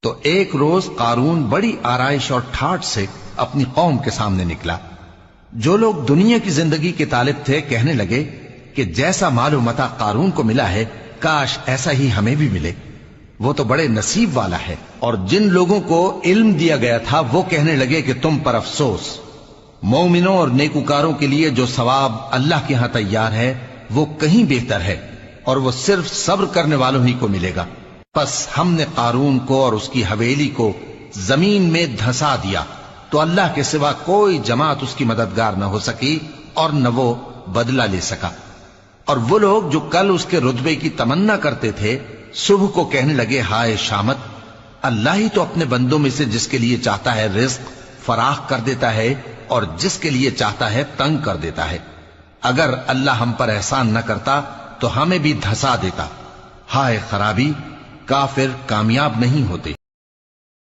تو ایک روز قارون بڑی آرائش اور ٹھاٹ سے اپنی قوم کے سامنے نکلا۔ جو لوگ دنیا کی زندگی کے طالب تھے کہنے لگے کہ جیسا مال و متاع قارون کو ملا ہے کاش ایسا ہی ہمیں بھی ملے، وہ تو بڑے نصیب والا ہے۔ اور جن لوگوں کو علم دیا گیا تھا وہ کہنے لگے کہ تم پر افسوس، مومنوں اور نیکوکاروں کے لیے جو ثواب اللہ کے ہاں تیار ہے وہ کہیں بہتر ہے، اور وہ صرف صبر کرنے والوں ہی کو ملے گا۔ پس ہم نے قارون کو اور اس کی حویلی کو زمین میں دھسا دیا تو اللہ کے سوا کوئی جماعت اس کی مددگار نہ ہو سکی اور نہ وہ بدلہ لے سکا۔ اور وہ لوگ جو کل اس کے رتبے کی تمنا کرتے تھے صبح کو کہنے لگے ہائے شامت، اللہ ہی تو اپنے بندوں میں سے جس کے لیے چاہتا ہے رزق فراخ کر دیتا ہے اور جس کے لیے چاہتا ہے تنگ کر دیتا ہے۔ اگر اللہ ہم پر احسان نہ کرتا تو ہمیں بھی دھسا دیتا۔ ہائے خرابی، کافر کامیاب نہیں ہوتے۔